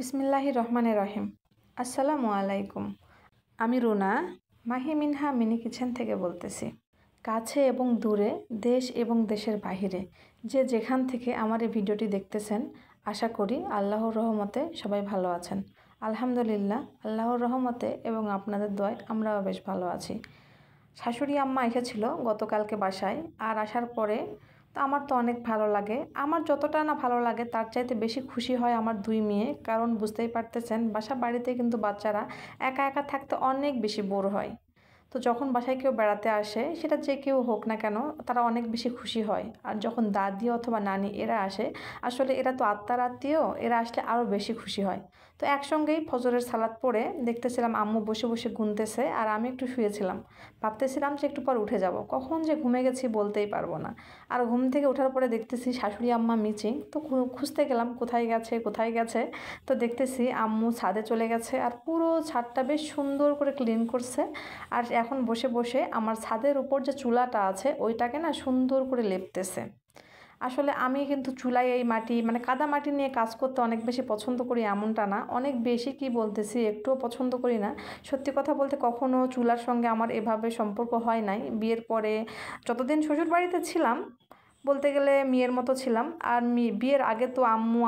বিসমিল্লাহির রহমানির রহিম। আসসালামু আলাইকুম। আমি রুনা মাহি মিনহা মিনি কিচেন থেকে বলতেছি। কাছে এবং দূরে, দেশ এবং দেশের বাহিরে যে যেখান থেকে আমার এই ভিডিওটি দেখতেছেন, আশা করি আল্লাহর রহমতে সবাই ভালো আছেন। আলহামদুলিল্লাহ, আল্লাহর রহমতে এবং আপনাদের দোয়ায় আমরাও বেশ ভালো আছি। শাশুড়ি আম্মা এসেছিল গতকালকে বাসায়, আর আসার পরে তো আমার তো অনেক ভালো লাগে। আমার যতটা না ভালো লাগে তার চাইতে বেশি খুশি হয় আমার দুই মেয়ে, কারণ বুঝতেই পারতেছেন বাসা বাড়িতে কিন্তু বাচ্চারা একা একা থাকতে অনেক বেশি বোর হয়। তো যখন বাসায় কেউ বেড়াতে আসে, সেটা যে কেউ হোক না কেন, তারা অনেক বেশি খুশি হয়। আর যখন দাদি অথবা নানি এরা আসে, আসলে এরা তো আত্মার আত্মীয়, এরা আসলে আরও বেশি খুশি হয়। তো একসঙ্গেই ফজরের সালাত পড়ে দেখতেছিলাম আম্মু বসে বসে গুনতেছে, আর আমি একটু শুয়েছিলাম। ভাবতেছিলাম যে একটু পর উঠে যাব, কখন যে ঘুমে গেছি বলতেই পারবো না। আর ঘুম থেকে ওঠার পরে দেখতেছি শাশুড়ি আম্মা মিচিং, তো খুঁজতে গেলাম কোথায় গেছে কোথায় গেছে। তো দেখতেছি আম্মু ছাদে চলে গেছে, আর পুরো ছাদটা বেশ সুন্দর করে ক্লিন করছে। আর এখন বসে বসে আমার ছাদের উপর যে চুলাটা আছে ওইটাকে না সুন্দর করে লেপতেছে। আসলে আমি কিন্তু চুলায় এই মাটি মানে কাদা মাটি নিয়ে কাজ করতে অনেক বেশি পছন্দ করি এমনটা না, অনেক বেশি কি বলতেছি, একটুও পছন্দ করি না। সত্যি কথা বলতে কখনো চুলার সঙ্গে আমার এভাবে সম্পর্ক হয় নাই। বিয়ের পরে যতদিন শ্বশুর বাড়িতে ছিলাম, বলতে গেলে মেয়ের মতো ছিলাম। আর বিয়ের আগে তো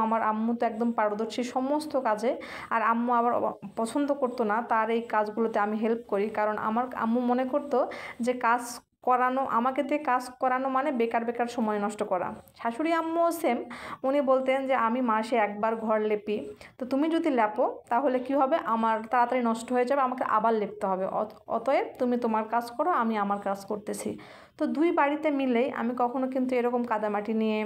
আমার আম্মু তো একদম পারদর্শী সমস্ত কাজে। আর আম্মু আবার পছন্দ করতো না তার এই কাজগুলোতে আমি হেল্প করি, কারণ আমার আম্মু মনে করতো যে কাজ করানো, আমাকে দিয়ে কাজ করানো মানে বেকার বেকার সময় নষ্ট করা। শাশুড়ি আম্মুও সেম, উনি বলতেন যে আমি মাসে একবার ঘর লেপি, তো তুমি যদি লেপো তাহলে কি হবে, আমার তাড়াতাড়ি নষ্ট হয়ে যাবে, আমাকে আবার লেপতে হবে। অতএব তুমি তোমার কাজ করো, আমি আমার কাজ করতেছি। তো দুই বাড়িতে মিলেই আমি কখনো কিন্তু এরকম কাদামাটি নিয়ে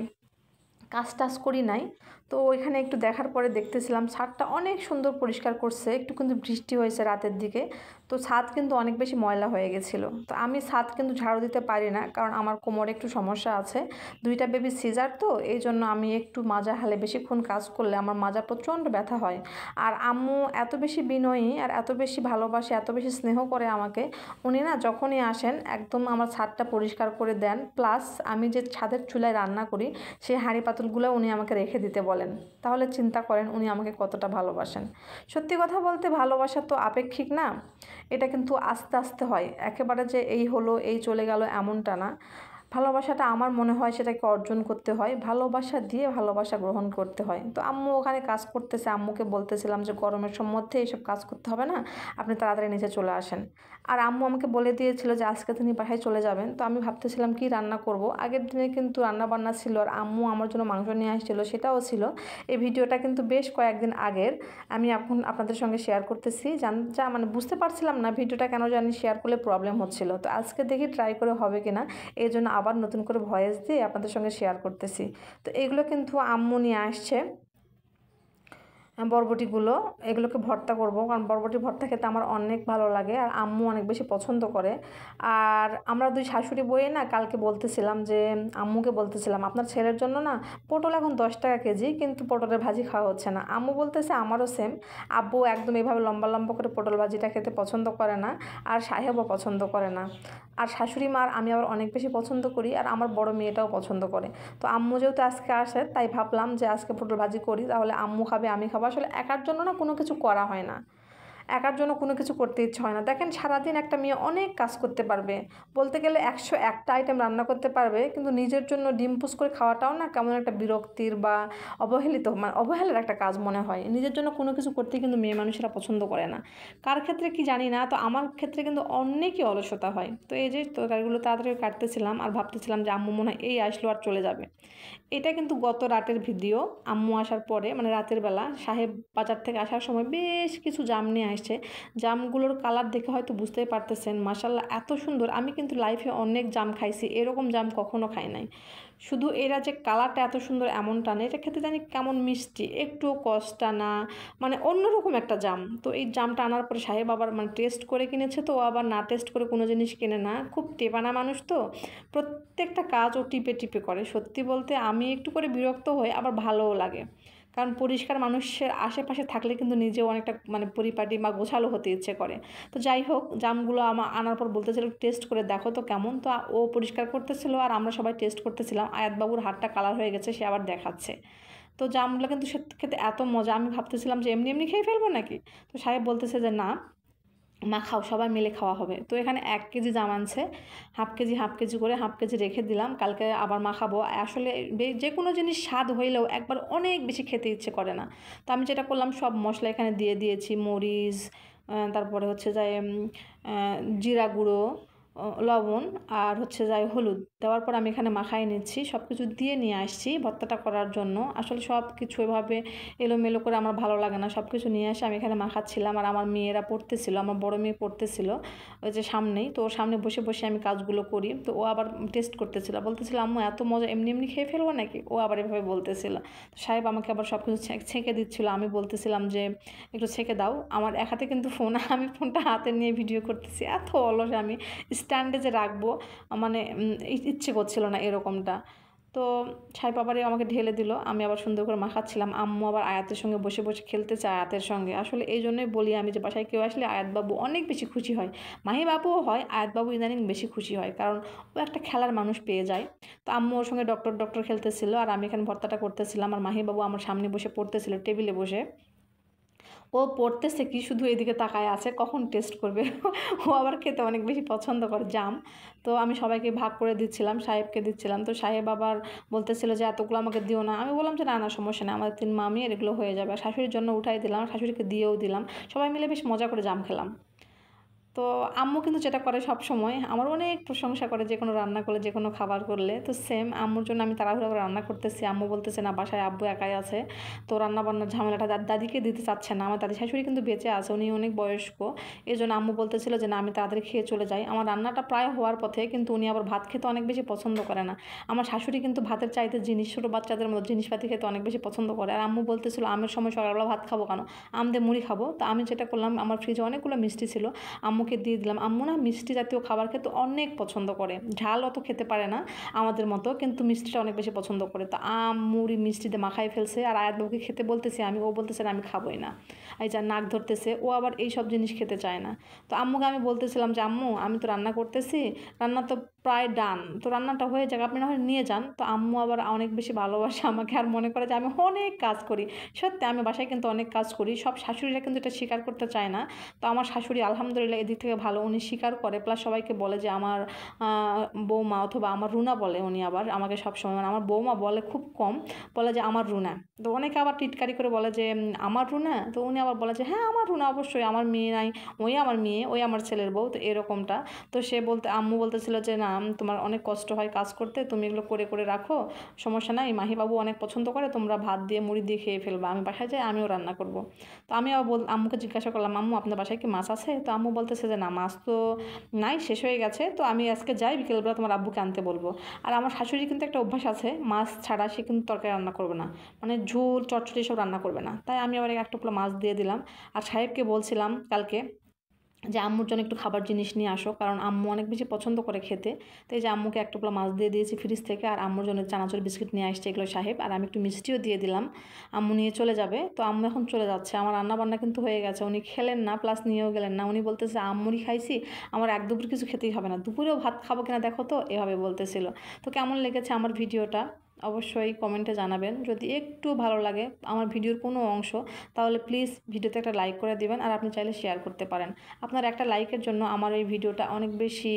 কাজ টাজ করি নাই। তো ওইখানে একটু দেখার পরে দেখতেছিলাম ছাদটা অনেক সুন্দর পরিষ্কার করছে, একটু কিন্তু বৃষ্টি হয়েছে রাতের দিকে, তো ছাদ কিন্তু অনেক বেশি ময়লা হয়ে গেছিলো। তো আমি ছাদ কিন্তু ঝাড়ু দিতে পারি না, কারণ আমার কোমরে একটু সমস্যা আছে, দুইটা বেবি সিজার, তো এই জন্য আমি একটু মাজা হালে বেশিক্ষণ কাজ করলে আমার মাজা প্রচণ্ড ব্যথা হয়। আর আম্মু এত বেশি বিনয়ী আর এত বেশি ভালোবাসে, এত বেশি স্নেহ করে আমাকে, উনি না যখনই আসেন একদম আমার ছাদটা পরিষ্কার করে দেন, প্লাস আমি যে ছাদের চুলায় রান্না করি সেই হাঁড়ি পাতিলগুলো উনি আমাকে রেখে দিতে বলেন। তাহলে চিন্তা করেন উনি আমাকে কতটা ভালোবাসেন। সত্যি কথা বলতে ভালোবাসা তো আপেক্ষিক না, এটা কিন্তু আস্তে আস্তে হয়, একেবারে যে এই হলো এই চলে গেল এমনটা না। ভালোবাসাটা আমার মনে হয় সেটাকে অর্জন করতে হয়, ভালোবাসা দিয়ে ভালোবাসা গ্রহণ করতে হয়। তো আম্মু ওখানে কাজ করতেছে, আম্মুকে বলতেছিলাম যে গরমের মধ্যে এইসব কাজ করতে হবে না, আপনি তাড়াতাড়ি নিচে চলে আসেন। আর আম্মু আমাকে বলে দিয়েছিল যে আজকে তিনি বাসায় চলে যাবেন। তো আমি ভাবতেছিলাম কি রান্না করব, আগের দিনে কিন্তু রান্না বান্না ছিল, আর আম্মু আমার জন্য মাংস নিয়ে আসছিল, সেটাও ছিল। এই ভিডিওটা কিন্তু বেশ কয়েকদিন আগের, আমি এখন আপনাদের সঙ্গে শেয়ার করতেছি। যা মানে বুঝতে পারছিলাম না ভিডিওটা কেন জানি শেয়ার করলে প্রবলেম হচ্ছিল, তো আজকে দেখি ট্রাই করে হবে কিনা, এই জন্য আবার নতুন করে ভয়েস দিয়ে আপনাদের সঙ্গে শেয়ার করতেছি। তো এগুলো কিন্তু আম্মু নিয়ে আসছে, বরবটিগুলো, এগুলোকে ভর্তা করব, কারণ বরবটি ভর্তা খেতে আমার অনেক ভালো লাগে আর আম্মু অনেক বেশি পছন্দ করে। আর আমরা দুই শাশুড়ি বইয়ে না কালকে বলতেছিলাম যে আম্মুকে বলতেছিলাম আপনার ছেলের জন্য না পটল এখন 10 টাকা কেজি, কিন্তু পটলের ভাজি খাওয়া হচ্ছে না। আম্মু বলতেছে আমারও সেম, আব্বু একদম এভাবে লম্বা লম্বা করে পটল ভাজিটা খেতে পছন্দ করে না, আর সাহেবও পছন্দ করে না। আর শাশুড়ি মার আমি আবার অনেক বেশি পছন্দ করি, আর আমার বড় মেয়েটাও পছন্দ করে। তো আম্মু যেহেতু আজকে আসে, তাই ভাবলাম যে আজকে পটল ভাজি করি, তাহলে আম্মু খাবে আমি খাবো। আসলে একার জন্য না কোনো কিছু করা হয় না, একার জন্য কোনো কিছু করতে ইচ্ছে হয় না। দেখেন সারাদিন একটা মেয়ে অনেক কাজ করতে পারবে, বলতে গেলে 101টা আইটেম রান্না করতে পারবে, কিন্তু নিজের জন্য ডিম পুষ করে খাওয়াটাও না কেমন একটা বিরক্তির বা অবহেলিত মানে অবহেলার একটা কাজ মনে হয়। নিজের জন্য কোনো কিছু করতে কিন্তু মেয়ে মানুষেরা পছন্দ করে না, কার ক্ষেত্রে কি জানি না। তো আমার ক্ষেত্রে কিন্তু অনেকই অলসতা হয়। তো এই যে তরকারিগুলো তাড়াতাড়ি কাটতেছিলাম আর ভাবতেছিলাম যে আম্মু মনে হয় এই আসলো আর চলে যাবে। এটা কিন্তু গত রাতের ভিডিও, আম্মু আসার পরে মানে রাতের বেলা সাহেব বাজার থেকে আসার সময় বেশ কিছু জাম নিয়ে আসছে। জামগুলোর কালার দেখে হয়তো বুঝতেই পারতেছেন, মাশাল্লাহ এত সুন্দর। আমি কিন্তু লাইফে অনেক জাম খাইছি, এরকম জাম কখনো খাই নাই। শুধু এরা যে কালারটা এত সুন্দর এমনটা না, এটা খেতে জানি কেমন মিষ্টি, একটু কষ্টা না, মানে অন্যরকম একটা জাম। তো এই জামটা আনার পরে সাহেব আবার মানে টেস্ট করে কিনেছে, তো আবার না টেস্ট করে কোনো জিনিস কেনে না, খুব টেপানা মানুষ তো, প্রত্যেকটা কাজ ও টিপে টিপে করে। সত্যি বলতে আমি একটু করে বিরক্ত হই, আবার ভালোও লাগে, কারণ পরিষ্কার মানুষের আশেপাশে থাকলে কিন্তু নিজেও অনেকটা মানে পরিপাটি বা গোছালো হতে ইচ্ছে করে। তো যাই হোক, জামগুলো আমার আনার পর বলতেছিল টেস্ট করে দেখো তো কেমন, তো ও পরিষ্কার করতেছিল আর আমরা সবাই টেস্ট করতেছিলাম। আয়াতবাবুর হাতটা কালার হয়ে গেছে, সে আবার দেখাচ্ছে। তো জামগুলো কিন্তু খেতে এত মজা, আমি ভাবতেছিলাম যে এমনি এমনি খেয়ে ফেলবো নাকি। তো সাহেব বলতেছে যে না মা খাও, সবাই মিলে খাওয়া হবে। তো এখানে 1 কেজি জাম আনছে, হাফ কেজি করে হাফ কেজি রেখে দিলাম, কালকে আবার মা খাবো। আসলে যে কোনো জিনিস স্বাদ হইলেও একবার অনেক বেশি খেতে ইচ্ছে করে না। তো আমি যেটা করলাম সব মশলা এখানে দিয়ে দিয়েছি, মরিচ, তারপরে হচ্ছে যায় জিরা গুঁড়ো, লবণ আর হচ্ছে যায় হলুদ দেওয়ার পর আমি এখানে মাখাই নিচ্ছি, সব কিছু দিয়ে নিয়ে আসছি ভর্তাটা করার জন্য। আসলে সব কিছু এভাবে এলোমেলো করে আমার ভালো লাগে না, সব কিছু নিয়ে এসে আমি এখানে মাখাচ্ছিলাম। আর আমার মেয়েরা পড়তেছিল, আমার বড় মেয়ে পড়তেছিল ওই যে সামনেই, তো ওর সামনে বসে বসে আমি কাজগুলো করি। তো ও আবার টেস্ট করতেছিল, বলতেছিল আম্মু এত মজা, এমনি এমনি খেয়ে ফেলবো নাকি, ও আবার এভাবে বলতেছিল। তো সাহেব আমাকে আবার সব কিছু ছেঁকে দিচ্ছিলো, আমি বলতেছিলাম যে একটু ছেঁকে দাও। আমার এক হাতে কিন্তু ফোন, আমি ফোনটা হাতে নিয়ে ভিডিও করতেছি, এত অলস আমি, স্ট্যান্ডে যে রাখবো মানে ইচ্ছে করছিল না এরকমটা। তো সাহেব আবারই আমাকে ঢেলে দিল, আমি আবার সুন্দর করে মাখাচ্ছিলাম। আম্মু আবার আয়াতের সঙ্গে বসে বসে খেলতে চায় আয়াতের সঙ্গে। আসলে এই জন্যই বলি আমি যে বাসায় কেউ আসলে আয়াতবাবু অনেক বেশি খুশি হয়, মাহিবাবুও হয়, আয়াতবাবু ইদানিং বেশি খুশি হয়, কারণ ও একটা খেলার মানুষ পেয়ে যায়। তো আম্মু ওর সঙ্গে ডক্টর খেলতেছিল আর আমি এখানে ভর্তাটা করতেছিলাম, আর মাহিবাবু আমার সামনে বসে পড়তেছিল টেবিলে বসে। ও পড়তেছে কি শুধু এদিকে তাকায় আছে কখন টেস্ট করবে। ও আবার খেতে অনেক বেশি পছন্দ করে জাম। তো আমি সবাইকে ভাগ করে দিচ্ছিলাম, সাহেবকে দিচ্ছিলাম। তো সাহেব আবার বলতেছিল যে এতগুলো আমাকে দিও না। আমি বললাম যে না না সমস্যা নেই, আমাদের 3 মামি এগুলো হয়ে যাবে। আর শাশুড়ির জন্য উঠাই দিলাম, শাশুড়িকে দিয়েও দিলাম, সবাই মিলে বেশ মজা করে জাম খেলাম। তো আম্মু কিন্তু যেটা করে সব সময় আমার অনেক প্রশংসা করে, যে কোনো রান্না করলে, যে কোনো খাবার করলে। তো সেম আম্মুর জন্য আমি তাড়াহুড়ো করে রান্না করতেছি। আম্মু বলতেছে না বাসায় আব্বু একাই আছে, তো রান্না বান্নার ঝামেলাটা দাদিকে দিতে চাচ্ছে না। আমার দাদি শাশুড়ি কিন্তু বেঁচে আছে, উনি অনেক বয়স্ক, এই জন্য আম্মু বলতেছিল যে না আমি তাড়াতাড়ি খেয়ে চলে যাই। আমার রান্নাটা প্রায় হওয়ার পথে, কিন্তু উনি আবার ভাত খেতে অনেক বেশি পছন্দ করে না। আমার শাশুড়ি কিন্তু ভাতের চাইতে জিনিস, ছোটো বাচ্চাদের মতো জিনিসপাতি খেতে অনেক বেশি পছন্দ করে। আর আম্মু বলতেছিল আমের সময় সকালবেলা ভাত খাবো কেন, আম দিয়ে মুড়ি খাবো। তো আমি যেটা করলাম, আমার ফ্রিজে অনেকগুলো মিষ্টি ছিল, আম্মুকে দিয়ে দিলাম। আম্মু না মিষ্টি জাতীয় খাবার খেতে অনেক পছন্দ করে, ঝাল অত খেতে পারে না আমাদের মতো, কিন্তু মিষ্টিটা অনেক বেশি পছন্দ করে। তো আম মুড়ি মিষ্টিতে মাখাই ফেলছে, আর আয়াতবাবুকে খেতে বলতেছি আমি, ও বলতেছে আমি খাবোই না, এই যা নাক ধরতেছে, ও আবার এই সব জিনিস খেতে চায় না। তো আম্মুকে আমি বলতেছিলাম যে আম্মু আমি তো রান্না করতেছি, রান্না তো প্রায় ডান, তো রান্নাটা হয়ে যাক, আপনি না হয় নিয়ে যান। তো আম্মু আবার অনেক বেশি ভালোবাসে আমাকে, আর মনে করে যে আমি অনেক কাজ করি। সত্যি আমি বাসায় কিন্তু অনেক কাজ করি, সব শাশুড়িরা কিন্তু এটা স্বীকার করতে চায় না। তো আমার শাশুড়ি আলহামদুলিল্লাহ এদিক থেকে ভালো, উনি স্বীকার করে, প্লাস সবাইকে বলে যে আমার বৌমা, অথবা আমার রুনা বলে উনি আবার আমাকে সবসময়, মানে আমার বৌমা বলে খুব কম, বলে যে আমার রুনা। তো অনেকে আবার টিটকারি করে বলে যে আমার রুনা, তো উনি আবার বলে যে হ্যাঁ আমার রুনা, অবশ্যই আমার মেয়ে নাই, ওই আমার মেয়ে, ওই আমার ছেলের বউ, তো এরকমটা। তো সে বলতে, আম্মু বলতেছিল যে না তোমার অনেক কষ্ট হয় কাজ করতে, তুমি এগুলো করে করে রাখো, সমস্যা নাই, মাহিবাবু অনেক পছন্দ করে, তোমরা ভাত দিয়ে মুড়ি দিয়ে খেয়ে ফেলবা, আমি বাসায় যাই আমিও রান্না করবো। তো আমি আবার আম্মুকে জিজ্ঞাসা করলাম আম্মু আপনার বাসায় কি মাছ আছে? তো আম্মু বলতেছে যে না মাছ তো নাই, শেষ হয়ে গেছে, তো আমি আজকে যাই, বিকেলবেলা তোমার আব্বুকে আনতে বলবো। আর আমার শাশুড়ি কিন্তু একটা অভ্যাস আছে, মাছ ছাড়া সে কিন্তু তরকারি রান্না করবে না, মানে ঝোল চটচড়ি সব রান্না করবে না। তাই আমি আবার একটা টুকরো মাছ দিয়ে দিলাম। আর সাহেবকে বলছিলাম কালকে যে আম্মুর জন্য একটু খাবার জিনিস নিয়ে আসো, কারণ আম্মু অনেক বেশি পছন্দ করে খেতে। তো এই যে আম্মুকে এক টুকরো মাছ দিয়ে দিয়েছি ফ্রিজ থেকে, আর আম্মুর জন্য চানাচুর বিস্কিট নিয়ে আসছে এগুলো সাহেব, আর আমি একটু মিষ্টিও দিয়ে দিলাম। আম্মু নিয়ে চলে যাবে, তো আম্মু এখন চলে যাচ্ছে। আমার রান্না বান্না কিন্তু হয়ে গেছে, উনি খেলেন না, প্লাস নিয়েও গেলেন না। উনি বলতেছে আম্মুরই খাইছি, আমার এক দুপুর কিছু খেতেই হবে না, দুপুরেও ভাত খাবো কিনা দেখো, তো এভাবে বলতেছিল। তো কেমন লেগেছে আমার ভিডিওটা অবশ্যই কমেন্টে জানাবেন। যদি একটু ভালো লাগে আমার ভিডিওর কোনো অংশ, তাহলে প্লিজ ভিডিওতে একটা লাইক করে দিবেন, আর আপনি চাইলে শেয়ার করতে পারেন। আপনার একটা লাইকের জন্য আমার এই ভিডিওটা অনেক বেশি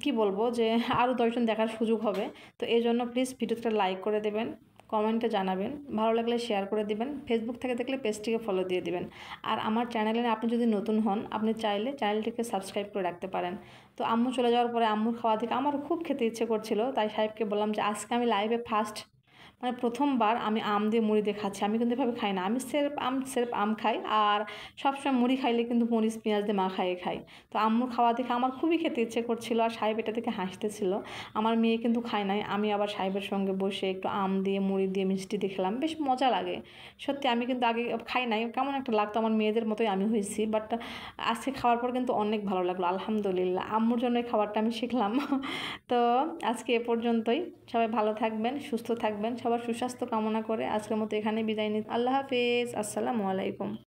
কি বলবো, যে আরও 10 জন দেখার সুযোগ হবে। তো এই জন্য প্লিজ ভিডিওটা লাইক করে দেবেন, কমেন্টে জানাবেন, ভালো লাগলে শেয়ার করে দিবেন, ফেসবুক থেকে দেখলে পেজটিকে ফলো দিয়ে দিবেন। আর আমার চ্যানেলে আপনি যদি নতুন হন, আপনি চাইলে চ্যানেলটিকে সাবস্ক্রাইব করে রাখতে পারেন। তো আম্মু চলে যাওয়ার পরে আম্মুর খাওয়া থেকে আমারও খুব খেতে ইচ্ছে করছিল, তাই সাহেবকে বললাম যে আজকে আমি লাইভে ফার্স্ট, মানে প্রথমবার আমি আম দিয়ে মুড়ি দিয়ে খাচ্ছি। আমি কিন্তু এভাবে খাই না, আমি সেরফ আম খাই, আর সবসময় মুড়ি খাইলে কিন্তু মরিচ পেঁয়াজ দিয়ে মাখাইয়ে খাই। তো আম্মুর খাওয়া দেখে আমার খুবই খেতে ইচ্ছে করছিল, আর সাহেব এটা দেখে হাসতেছিল। আমার মেয়ে কিন্তু খায় নাই, আমি আবার সাহেবের সঙ্গে বসে একটু আম দিয়ে মুড়ি দিয়ে মিষ্টি দিয়ে খেলাম, বেশ মজা লাগে। সত্যি আমি কিন্তু আগে খাই নাই, কেমন একটা লাগতো, আমার মেয়েদের মতোই আমি হয়েছি, বাট আজকে খাওয়ার পর কিন্তু অনেক ভালো লাগলো আলহামদুলিল্লাহ। আম্মুর জন্য এই খাবারটা আমি শিখলাম। তো আজকে এ পর্যন্তই, সবাই ভালো থাকবেন, সুস্থ থাকবেন, সবার সুস্বাস্থ্য কামনা করে আজকের মতো এখানে বিদায় নিই। আল্লাহ হাফেজ, আসসালামু আলাইকুম।